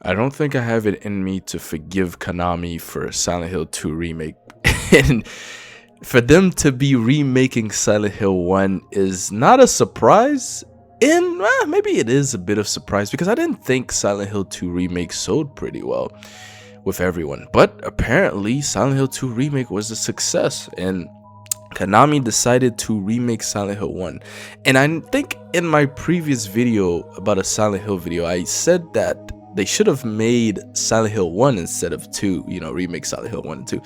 I don't think I have it in me to forgive Konami for Silent Hill 2 Remake. And for them to be remaking Silent Hill 1 is not a surprise. And maybe it is a bit of surprise because I didn't think Silent Hill 2 Remake sold pretty well with everyone. But apparently Silent Hill 2 Remake was a success, and Konami decided to remake Silent Hill 1. And I think in my previous video about a Silent Hill video, I said that they should have made Silent Hill 1 instead of 2, remake Silent Hill 1 and 2.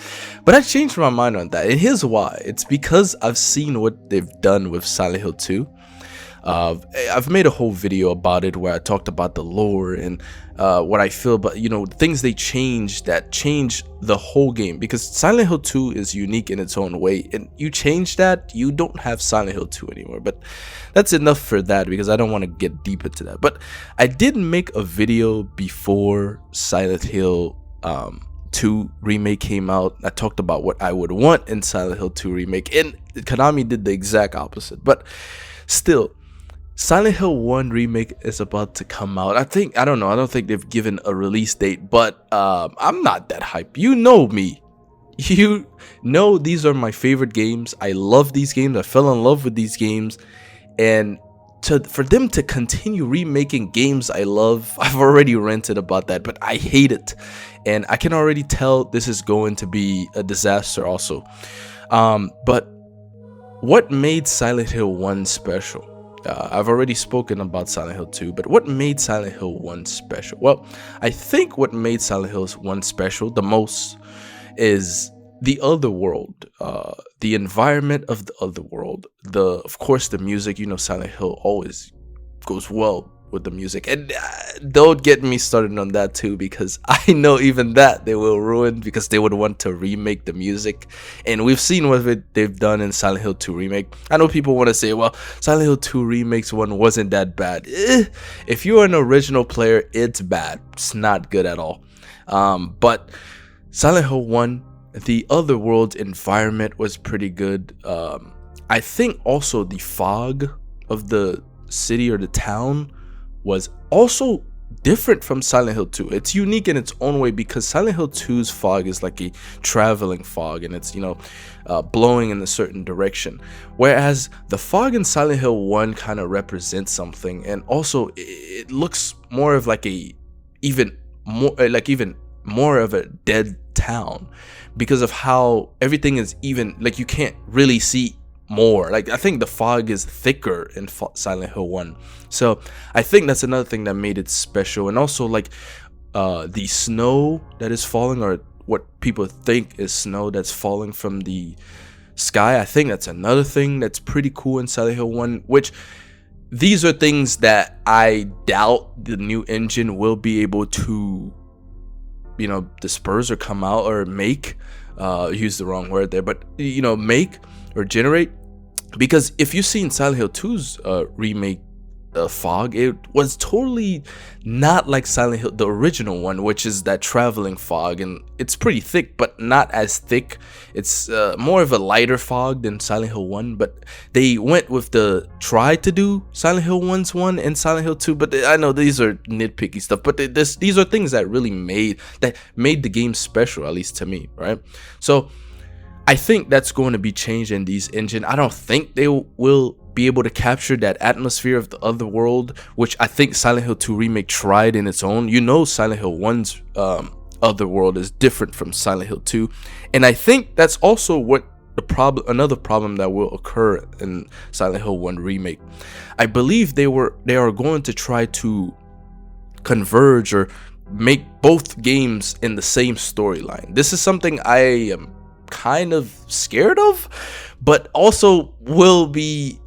But I changed my mind on that, and here's why. It's because I've seen what they've done with Silent Hill 2. I've made a whole video about it where I talked about the lore and what I feel about, things they changed that changed the whole game, because Silent Hill 2 is unique in its own way, and you change that, you don't have Silent Hill 2 anymore. But that's enough for that because I don't want to get deep into that. But I did make a video before Silent Hill 2 Remake came out. I talked about what I would want in Silent Hill 2 Remake, and Konami did the exact opposite. But still, Silent Hill 1 Remake is about to come out. I don't think they've given a release date, but I'm not that hyped. You know me. You know these are my favorite games. I love these games. I fell in love with these games. And for them to continue remaking games I love, I've already ranted about that, but I hate it. And I can already tell this is going to be a disaster also. But what made Silent Hill 1 special? I've already spoken about Silent Hill 2, but what made Silent Hill 1 special? Well, I think what made Silent Hill 1 special the most is the other world, the environment of the other world, of course the music. Silent Hill always goes well with the music, and don't get me started on that too, because I know even that they will ruin, because they would want to remake the music, and we've seen what they've done in Silent Hill 2 Remake. I know people want to say, well, Silent Hill 2 Remake's one wasn't that bad. If you're an original player, it's bad. It's not good at all. But Silent Hill 1, the other world's environment was pretty good. I think also the fog of the city or the town was also different from Silent Hill 2. It's unique in its own way because Silent Hill 2's fog is like a traveling fog, and it's blowing in a certain direction, whereas the fog in Silent Hill 1 kind of represents something, and also it looks more of like even more of a dead town because of how everything is even, like you can't really see more. Like I think the fog is thicker in Silent Hill 1, so I think that's another thing that made it special. And also like the snow that is falling, or what people think is snow that's falling from the sky, I think that's another thing that's pretty cool in Silent Hill 1, which these are things that I doubt the new engine will be able to disperse or come out or make, use the wrong word there, but make or generate. Because if you've seen Silent Hill 2's remake fog, it was totally not like Silent Hill the original one, which is that traveling fog, and it's pretty thick but not as thick. It's more of a lighter fog than Silent Hill 1, but they went with tried to do Silent Hill 1's one and Silent Hill 2, but I know these are nitpicky stuff, but these are things that really made the game special, at least to me, right? So I think that's going to be changed in these engine. I don't think they will be able to capture that atmosphere of the other world, which I think Silent Hill 2 Remake tried in its own. Silent Hill 1's other world is different from Silent Hill 2, and I think that's also what another problem that will occur in Silent Hill 1 Remake. I believe they are going to try to converge or make both games in the same storyline. This is something I am kind of scared of, but also will be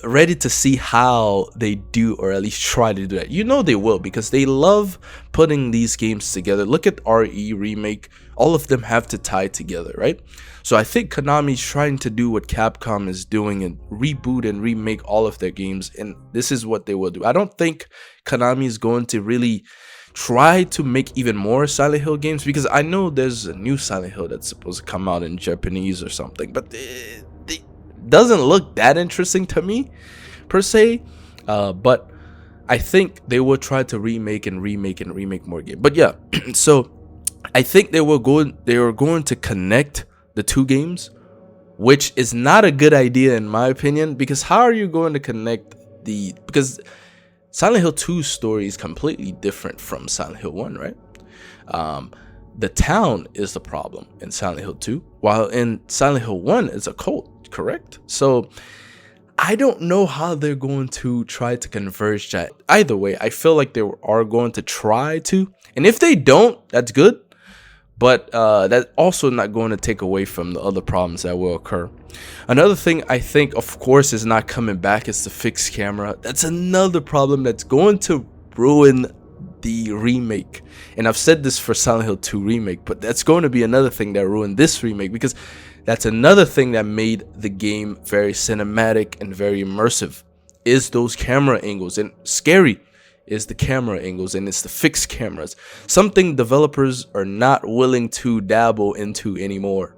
ready to see how they do, or at least try to do that. They will, because they love putting these games together. Look at RE Remake, all of them have to tie together, right? So I think Konami's trying to do what Capcom is doing and reboot and remake all of their games, and this is what they will do. I don't think Konami is going to really try to make even more Silent Hill games, because I know there's a new Silent Hill that's supposed to come out in Japanese or something, but it doesn't look that interesting to me per se. But I think they will try to remake more games. But yeah, so I think they were going to connect the two games, which is not a good idea in my opinion, because how are you going to connect because Silent Hill 2's story is completely different from Silent Hill 1, right? The town is the problem in Silent Hill 2, while in Silent Hill 1 it's a cult, correct? So I don't know how they're going to try to converge that. Either way, I feel like they are going to try to, and if they don't, that's good. But that's also not going to take away from the other problems that will occur. Another thing I think, of course, is not coming back is the fixed camera. That's another problem that's going to ruin the remake. And I've said this for Silent Hill 2 Remake, but that's going to be another thing that ruined this remake, because that's another thing that made the game very cinematic and very immersive, is those camera angles. And scary is the camera angles, and it's the fixed cameras, something developers are not willing to dabble into anymore,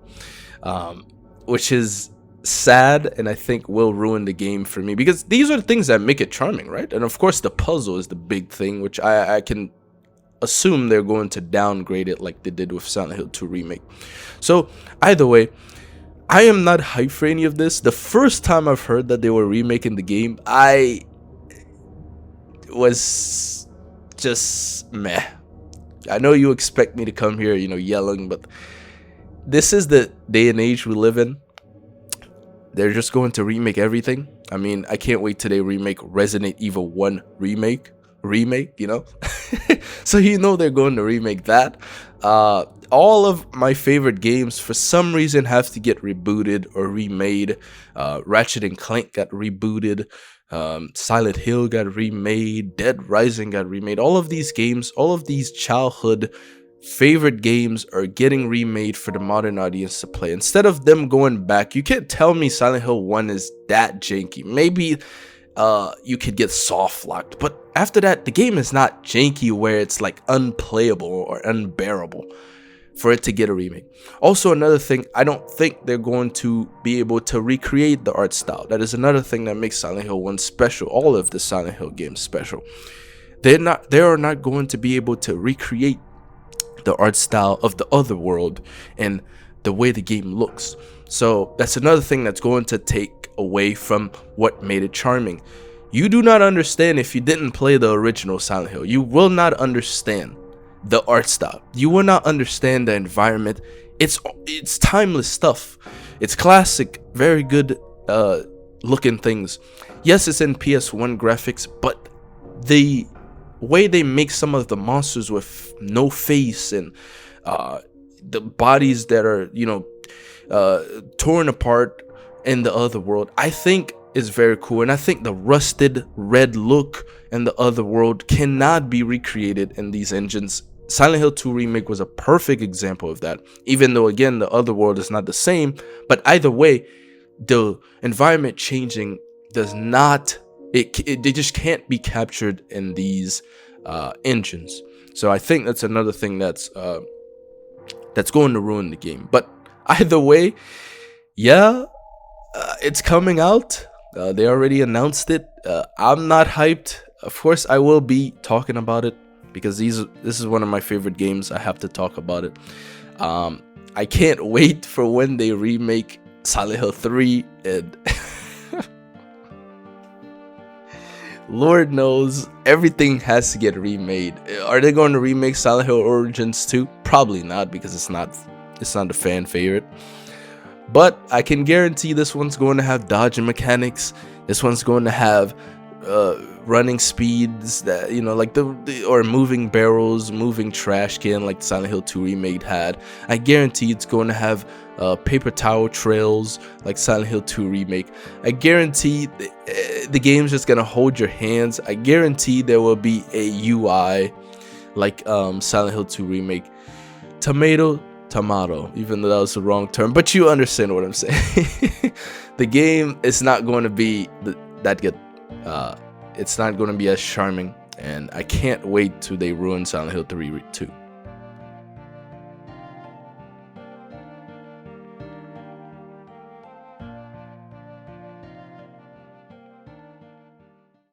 which is sad, and I think will ruin the game for me, because these are the things that make it charming, right? And of course the puzzle is the big thing, which I can assume they're going to downgrade it like they did with Silent Hill 2 Remake. So either way, I am not hyped for any of this. The first time I've heard that they were remaking the game, I was just meh. I know you expect me to come here, yelling, but this is the day and age we live in. They're just going to remake everything. I mean, I can't wait till they remake Resident Evil 1 remake, so they're going to remake that. All of my favorite games for some reason have to get rebooted or remade. Ratchet and Clank got rebooted. Silent Hill got remade, Dead Rising got remade. All of these games, all of these childhood favorite games are getting remade for the modern audience to play. Instead of them going back, you can't tell me Silent Hill 1 is that janky. Maybe you could get soft locked, but after that, the game is not janky where it's like unplayable or unbearable for it to get a remake. Also, another thing, I don't think they're going to be able to recreate the art style. That is another thing that makes Silent Hill 1 special, all of the Silent Hill games special. They are not going to be able to recreate the art style of the other world and the way the game looks. So that's another thing that's going to take away from what made it charming. You do not understand if you didn't play the original Silent Hill. You will not understand the art style. You will not understand the environment. It's timeless stuff. It's classic, very good looking things. Yes, it's in PS1 graphics, but the way they make some of the monsters with no face and the bodies that are torn apart in the other world, I think is very cool. And I think the rusted red look in the other world cannot be recreated in these engines. Silent Hill 2 Remake was a perfect example of that, even though again the other world is not the same. But either way, the environment changing does not, they just can't be captured in these engines. So I think that's another thing that's going to ruin the game. But either way, yeah, it's coming out. They already announced it. I'm not hyped. Of course, I will be talking about it because this is one of my favorite games. I have to talk about it. I can't wait for when they remake Silent Hill 3 and Lord knows everything has to get remade. Are they going to remake Silent Hill Origins 2? Probably not, because it's not a fan favorite. But I can guarantee this one's going to have dodging mechanics. This one's going to have running speeds that like or moving barrels, moving trash can like Silent Hill 2 Remake had. I guarantee it's going to have paper towel trails like Silent Hill 2 Remake. I guarantee the game's just gonna hold your hands. I guarantee there will be a UI like Silent Hill 2 Remake. Tomato, even though that was the wrong term, but you understand what I'm saying. The game is not going to be that good. It's not going to be as charming, and I can't wait till they ruin Silent Hill 3 2.